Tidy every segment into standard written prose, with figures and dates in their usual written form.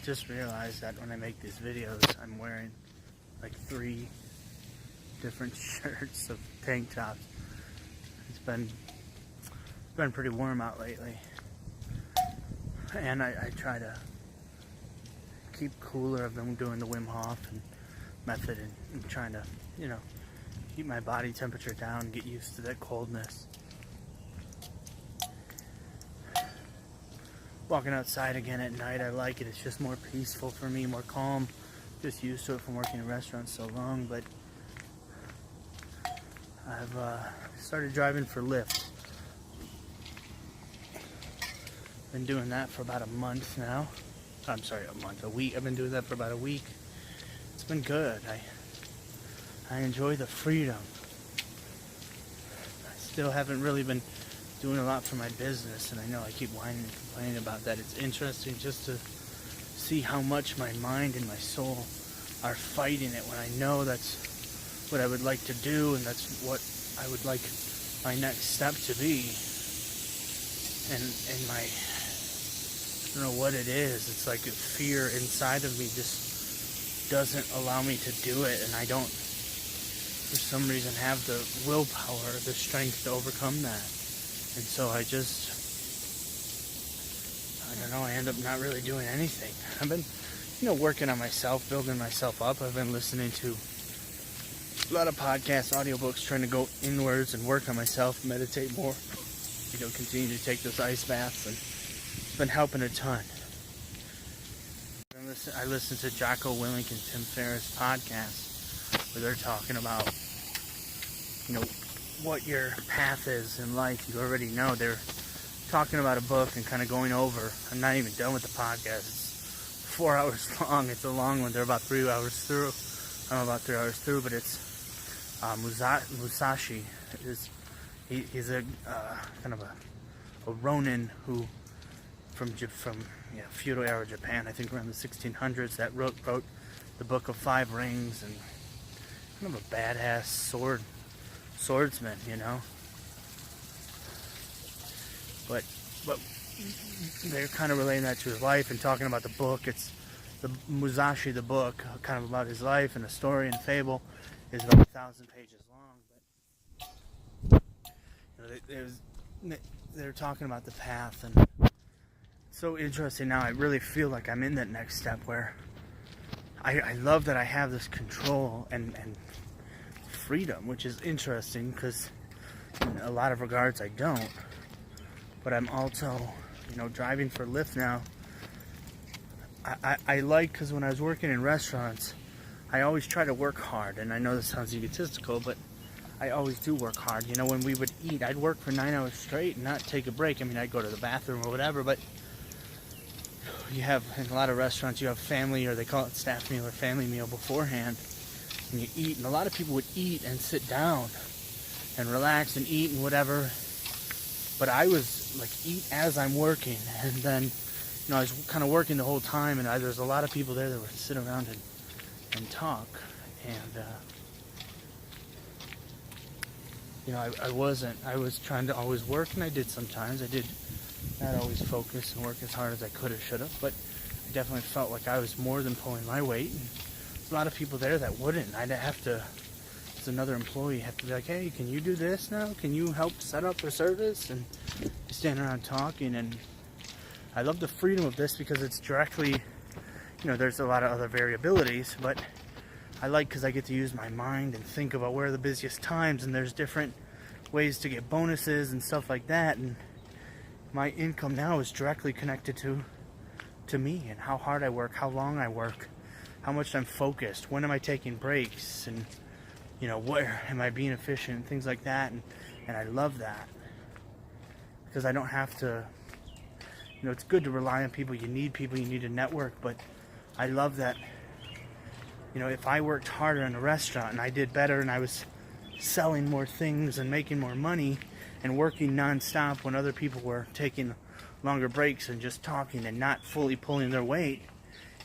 just realized that when I make these videos, I'm wearing like 3 different shirts of tank tops. It's been pretty warm out lately, and I try to keep cooler. I've been doing the Wim Hof method and trying to, keep my body temperature down, get used to that coldness. Walking outside again at night, I like it. It's just more peaceful for me, more calm. Just used to it from working in restaurants so long, but I've started driving for Lyft. Been doing that for about a month now. I'm sorry, a week. I've been doing that for about a week. It's been good. I enjoy the freedom. I still haven't really been doing a lot for my business, and I know I keep whining and complaining about that. It's interesting just to see how much my mind and my soul are fighting it when I know that's what I would like to do, and that's what I would like my next step to be. And my, I don't know what it is. It's like a fear inside of me just doesn't allow me to do it, and I don't, for some reason, have the willpower, the strength to overcome that. And so I don't know, I end up not really doing anything. I've been, working on myself, building myself up. I've been listening to a lot of podcasts, audiobooks, trying to go inwards and work on myself, meditate more, continue to take those ice baths, and it's been helping a ton. I listen to Jocko Willink and Tim Ferriss podcasts where they're talking about, what your path is in life. You already know. They're talking about a book and kind of going over. I'm not even done with the podcast. It's 4 hours long. It's a long one. They're about 3 hours through. I'm about 3 hours through, but it's Musashi. He's a kind of a Ronin who from feudal era Japan, I think around the 1600s, that wrote the Book of Five Rings, and kind of a badass swordsman, but they're kind of relating that to his life and talking about the book. It's the Musashi, the book, kind of about his life, and a story and fable, is about 1,000 pages long. But they're talking about the path, and it's so interesting now. I really feel like I'm in that next step where I love that I have this control and freedom, which is interesting because in a lot of regards I don't. But I'm also, driving for Lyft now. I like, because when I was working in restaurants, I always try to work hard, and I know this sounds egotistical, but I always do work hard. When we would eat, I'd work for 9 hours straight and not take a break. I mean, I'd go to the bathroom or whatever, but you have, in a lot of restaurants, you have family, or they call it staff meal or family meal beforehand, and you eat, and a lot of people would eat and sit down and relax and eat and whatever, but I was like, eat as I'm working, and then, I was kind of working the whole time, and there's a lot of people there that would sit around and talk, and I was trying to always work, and I did sometimes. I did not always focus and work as hard as I could or should have, but I definitely felt like I was more than pulling my weight. And there's a lot of people there that wouldn't. I'd have to, as another employee, have to be like, hey, can you do this now? Can you help set up a service? And stand around talking. And I love the freedom of this because it's directly, there's a lot of other variabilities, but I like, because I get to use my mind and think about where are the busiest times, and there's different ways to get bonuses and stuff like that. And my income now is directly connected to me and how hard I work, how long I work, how much I'm focused, when am I taking breaks, and where am I being efficient, things like that. And I love that because I don't have to, it's good to rely on people. You need people, you need a network, but I love that, if I worked harder in a restaurant and I did better and I was selling more things and making more money and working nonstop when other people were taking longer breaks and just talking and not fully pulling their weight,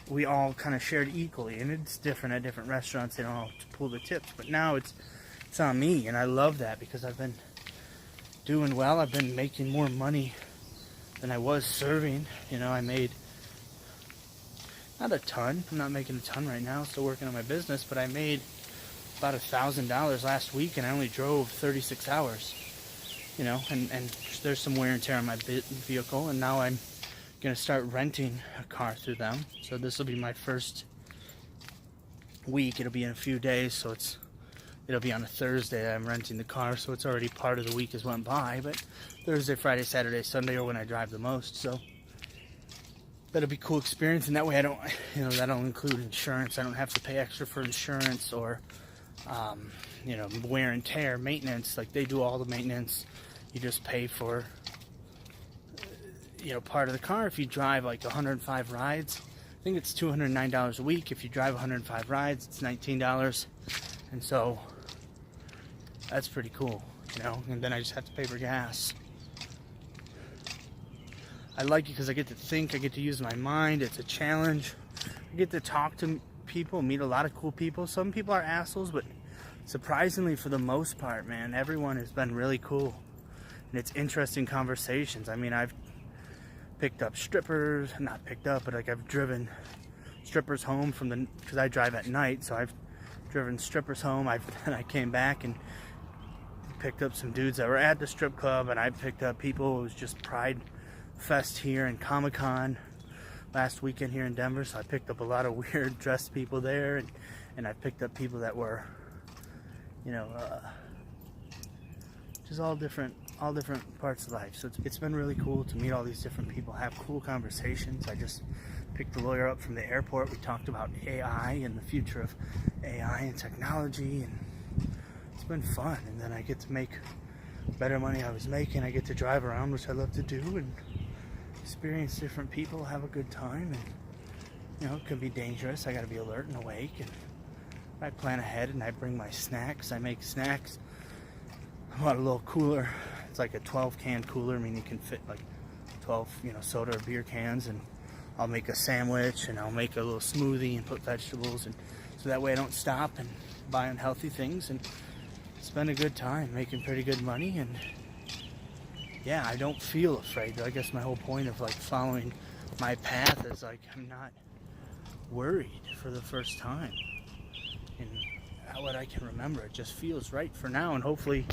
we all kind of shared equally. And it's different at different restaurants. They don't all pull the tips, but now it's on me, and I love that because I've been doing well. I've been making more money than I was serving. I made Not a ton. I'm not making a ton right now. Still working on my business, but I made about $1,000 last week, and I only drove 36 hours. You know, and there's some wear and tear on my vehicle, and now I'm gonna start renting a car through them. So this will be my first week. It'll be in a few days, so it'll be on a Thursday that I'm renting the car, so it's already part of the week has went by. But Thursday, Friday, Saturday, Sunday are when I drive the most, so that'll be a cool experience. And that way I don't, you know, that'll include insurance. I don't have to pay extra for insurance or you know, wear and tear, maintenance. Like, they do all the maintenance. You just pay for, you know, part of the car. If you drive like 105 rides, I think it's $209 a week. If you drive 105 rides, it's $19. And so that's pretty cool, you know. And then I just have to pay for gas. I like it because I get to think, I get to use my mind. It's a challenge. I get to talk to people, meet a lot of cool people. Some people are assholes, but surprisingly, for the most part, man, everyone has been really cool. And it's interesting conversations. I mean, I've picked up strippers, not picked up, but like I've driven strippers home from because I drive at night, so I've driven strippers home. And I came back and picked up some dudes that were at the strip club, and I picked up people. It was just Pride Fest here and Comic-Con last weekend here in Denver, so I picked up a lot of weird dressed people there, and I picked up people that were, you know, just all different parts of life. So it's been really cool to meet all these different people, have cool conversations. I just picked the lawyer up from the airport. We talked about AI and the future of AI and technology, and it's been fun. And then I get to make better money I was making. I get to drive around, which I love to do, and experience different people, have a good time. And you know, it can be dangerous. I got to be alert and awake, and I plan ahead, and I bring my snacks. I make snacks. I bought a little cooler. It's like a 12-can cooler. I mean, you can fit like 12, you know, soda or beer cans, and I'll make a sandwich, and I'll make a little smoothie and put vegetables, and so that way I don't stop and buy unhealthy things, and spend a good time making pretty good money. And yeah, I don't feel afraid. I guess my whole point of like following my path is like I'm not worried for the first time in what I can remember. It just feels right for now, and hopefully,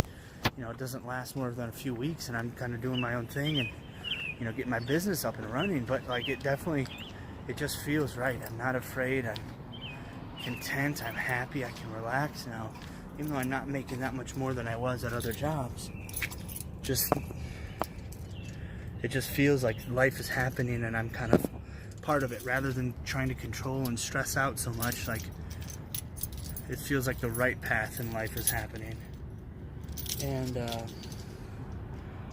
you know, it doesn't last more than a few weeks, and I'm kind of doing my own thing and, you know, getting my business up and running. But like, it just feels right. I'm not afraid. I'm content. I'm happy. I can relax now, even though I'm not making that much more than I was at other jobs. It just feels like life is happening, and I'm kind of part of it, rather than trying to control and stress out so much. Like, it feels like the right path in life is happening. And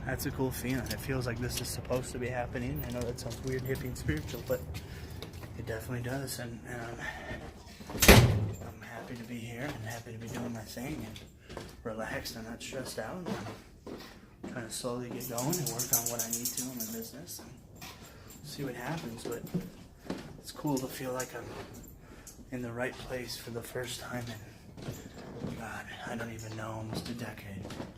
that's a cool feeling. It feels like this is supposed to be happening. I know that sounds weird, hippie, and spiritual, but it definitely does. And I'm happy to be here, and happy to be doing my thing, and relaxed. I'm not stressed out. I'm trying to slowly get going and work on what I need to in my business and see what happens. But it's cool to feel like I'm in the right place for the first time in, God, I don't even know, almost a decade.